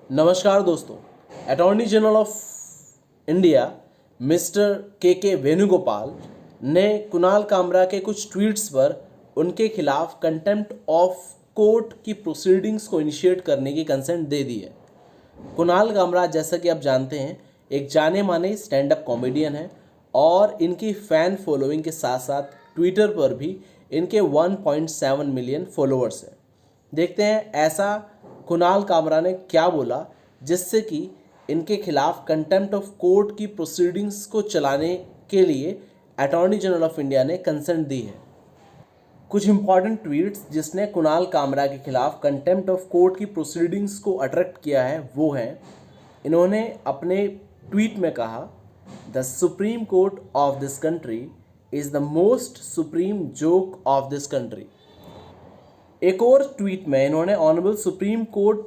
नमस्कार दोस्तों। Attorney general of India mister के वेणुगोपाल ने कुणाल कामरा के कुछ ट्वीट्स पर उनके खिलाफ कंटेम्प्ट ऑफ कोर्ट की प्रोसीडिंग्स को इनिशिएट करने की कंसेंट दे दी है। कुणाल कामरा, जैसा कि आप जानते हैं, एक जाने माने स्टैंड अप कॉमेडियन है और इनकी फ़ैन फॉलोइंग के साथ साथ ट्विटर पर भी इनके 1.7 मिलियन फॉलोअर्स हैं। देखते हैं ऐसा कुणाल कामरा ने क्या बोला जिससे कि इनके खिलाफ कंटेम्प्ट ऑफ कोर्ट की प्रोसीडिंग्स को चलाने के लिए अटॉर्नी जनरल ऑफ इंडिया ने कंसेंट दी है। कुछ इंपॉर्टेंट ट्वीट्स जिसने कुणाल कामरा के खिलाफ कंटेम्प्ट ऑफ कोर्ट की प्रोसीडिंग्स को अट्रैक्ट किया है वो हैं, इन्होंने अपने ट्वीट में कहा, the Supreme Court of this country is the most supreme joke of this country. एक और ट्वीट में इन्होंने ऑनरेबल सुप्रीम कोर्ट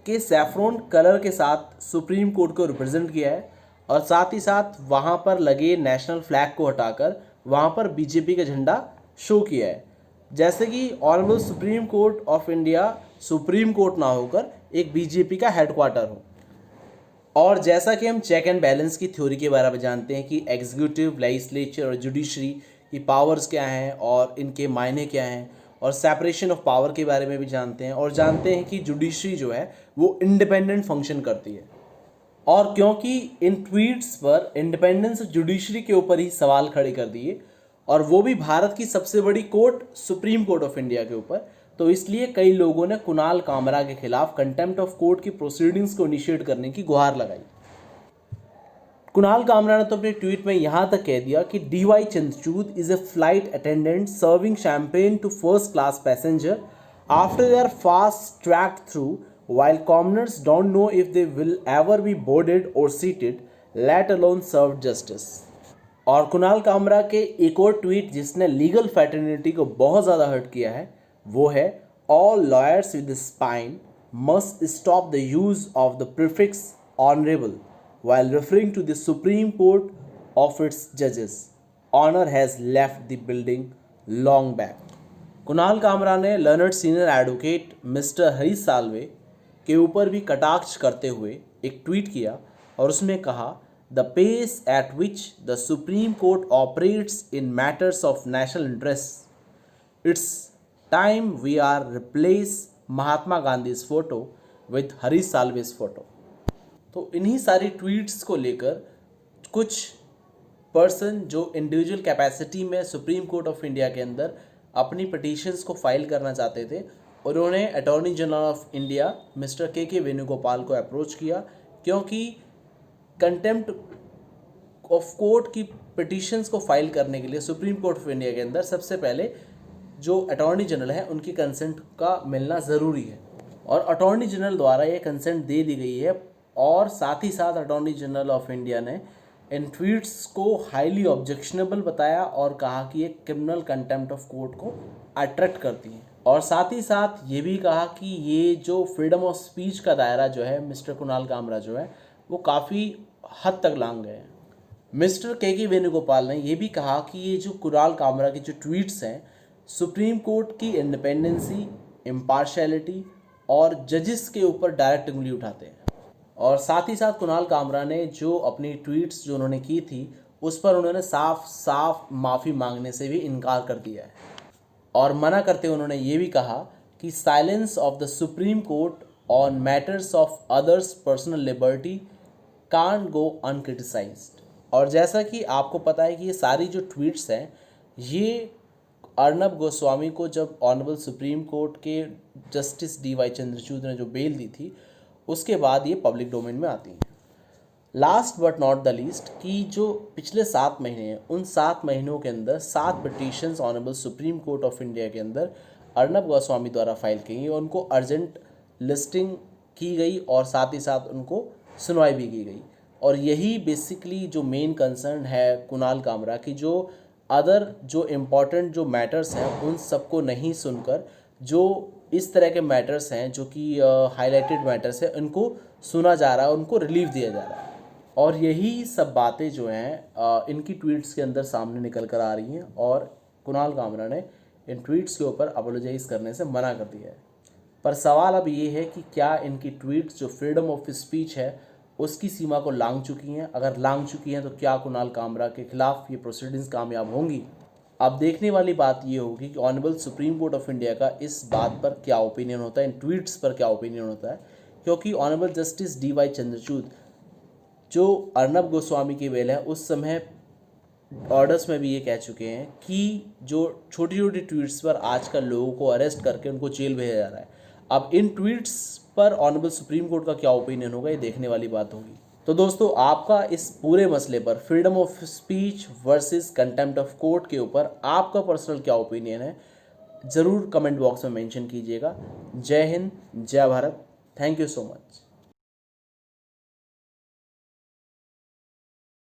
के सैफ्रॉन कलर के साथ सुप्रीम कोर्ट को रिप्रेजेंट किया है और साथ ही साथ वहाँ पर लगे नेशनल फ्लैग को हटाकर वहाँ पर बीजेपी का झंडा शो किया है, जैसे कि honourable supreme Court of India supreme court ना होकर एक बीजेपी का हेडक्वार्टर हो। और जैसा कि हम चेक एंड बैलेंस की थ्योरी के बारे में जानते हैं कि एग्जीक्यूटिव, लेजिस्लेचर और जुडिशरी की पावर्स क्या हैं और इनके मायने क्या हैं, और सेपरेशन ऑफ पावर के बारे में भी जानते हैं और जानते हैं कि जुडिशरी जो है वो इंडिपेंडेंट फंक्शन करती है। और क्योंकि इन ट्वीट्स पर इंडिपेंडेंस जुडिशरी के ऊपर ही सवाल खड़े कर दिए और वो भी भारत की सबसे बड़ी court supreme Court of India के ऊपर, तो इसलिए कई लोगों ने कुणाल कामरा के खिलाफ कंटेम्प्ट ऑफ कोर्ट की प्रोसीडिंग्स को इनिशिएट करने की गुहार लगाई। कुणाल कामरा ने तो अपने ट्वीट में यहाँ तक कह दिया कि DY Chandrachud is a flight attendant serving champagne to first class passenger after they are fast tracked through while commoners don't know if they will ever be boarded or seated, let alone served justice। और कुणाल कामरा के एक और tweet जिसने legal fraternity को बहुत ज़्यादा hurt किया है वो है, all lawyers with spine must stop the use of the prefix honorable while referring to the Supreme Court of its judges. Honor has left the building long back। Kunal Kamra ने learned senior advocate mister Harish Salve के ऊपर भी कटाक्ष करते हुए एक tweet किया और उसमें कहा, the pace at which the Supreme Court operates in matters of national interest, it's time we are replace Mahatma Gandhi's photo with Harish Salve's photo. तो इन्हीं सारी ट्वीट्स को लेकर कुछ पर्सन जो इंडिविजुअल कैपेसिटी में सुप्रीम कोर्ट ऑफ इंडिया के अंदर अपनी पिटीशंस को फाइल करना चाहते थे, उन्होंने attorney general of India mister के वेणुगोपाल को अप्रोच किया, क्योंकि कंटेम्प्ट ऑफ कोर्ट की पिटीशंस को फाइल करने के लिए सुप्रीम कोर्ट ऑफ इंडिया के अंदर सबसे पहले जो अटॉर्नी जनरल है उनकी कंसेंट का मिलना ज़रूरी है और अटॉर्नी जनरल द्वारा ये कंसेंट दे दी गई है। और साथ ही साथ अटॉर्नी जनरल ऑफ इंडिया ने इन ट्वीट्स को हाईली ऑब्जेक्शनेबल बताया और कहा कि ये क्रिमिनल कंटेम्प्ट ऑफ कोर्ट को अट्रैक्ट करती है, और साथ ही साथ ये भी कहा कि ये जो फ्रीडम ऑफ स्पीच का दायरा जो है मिस्टर कुणाल कामरा जो है वो काफ़ी हद तक लांघ गए हैं। मिस्टर के वेणुगोपाल ने ये भी कहा कि ये जो कुणाल कामरा की जो ट्वीट्स हैं सुप्रीम कोर्ट की इंडिपेंडेंसी, इम्पार्शियलिटी और जजेस के ऊपर डायरेक्ट उंगली उठाते हैं। और साथ ही साथ कुणाल कामरा ने जो अपनी ट्वीट्स जो उन्होंने की थी उस पर उन्होंने साफ साफ माफ़ी मांगने से भी इनकार कर दिया है और मना करते हुए उन्होंने ये भी कहा कि silence of the Supreme Court on matters of others personal liberty can't go uncriticised. और जैसा कि आपको पता है कि ये सारी जो ट्वीट्स हैं ये अर्नब गोस्वामी को जब ऑनरेबल सुप्रीम कोर्ट के जस्टिस DY चंद्रचूड ने जो बेल दी थी उसके बाद ये पब्लिक डोमेन में आती हैं। Last but not the least कि जो पिछले 7 महीने हैं उन 7 महीनों के अंदर 7 petitions honourable supreme Court of India के अंदर अर्नब गोस्वामी द्वारा फाइल की गई और उनको अर्जेंट लिस्टिंग की गई और साथ ही साथ उनको सुनवाई भी की गई। और यही बेसिकली जो मेन कंसर्न है कुणाल कामरा की, जो अदर जो इम्पॉर्टेंट जो मैटर्स हैं उन सबको नहीं सुनकर जो इस तरह के मैटर्स हैं जो कि हाईलाइटेड मैटर्स हैं उनको सुना जा रहा है, उनको रिलीफ दिया जा रहा है। और यही सब बातें जो हैं इनकी ट्वीट्स के अंदर सामने निकल कर आ रही हैं और कुणाल कामरा ने इन ट्वीट्स के ऊपर अपोलोजाइज़ करने से मना कर दिया है। पर सवाल अब ये है कि क्या इनकी ट्वीट्स जो फ्रीडम ऑफ स्पीच है उसकी सीमा को लांघ चुकी हैं? अगर लांघ चुकी हैं तो क्या कुणाल कामरा के खिलाफ ये प्रोसीडिंग्स कामयाब होंगी? अब देखने वाली बात ये होगी कि honourable supreme Court of India का इस बात पर क्या ओपिनियन होता है, इन ट्वीट्स पर क्या ओपिनियन होता है, क्योंकि ऑनरेबल जस्टिस DY चंद्रचूड़ जो अर्नब गोस्वामी की बेल है उस समय ऑर्डर्स में भी ये कह चुके हैं कि जो छोटी छोटी ट्वीट्स पर आजकल लोगों को अरेस्ट करके उनको जेल भेजा जा रहा है। अब इन ट्वीट्स पर ऑनरेबल सुप्रीम कोर्ट का क्या ओपिनियन होगा, ये देखने वाली बात होगी। तो दोस्तों, आपका इस पूरे मसले पर freedom of speech versus contempt of court के ऊपर आपका पर्सनल क्या ओपिनियन है, ज़रूर कमेंट बॉक्स में मेंशन कीजिएगा। जय हिंद, जय Bharat. Thank you so much.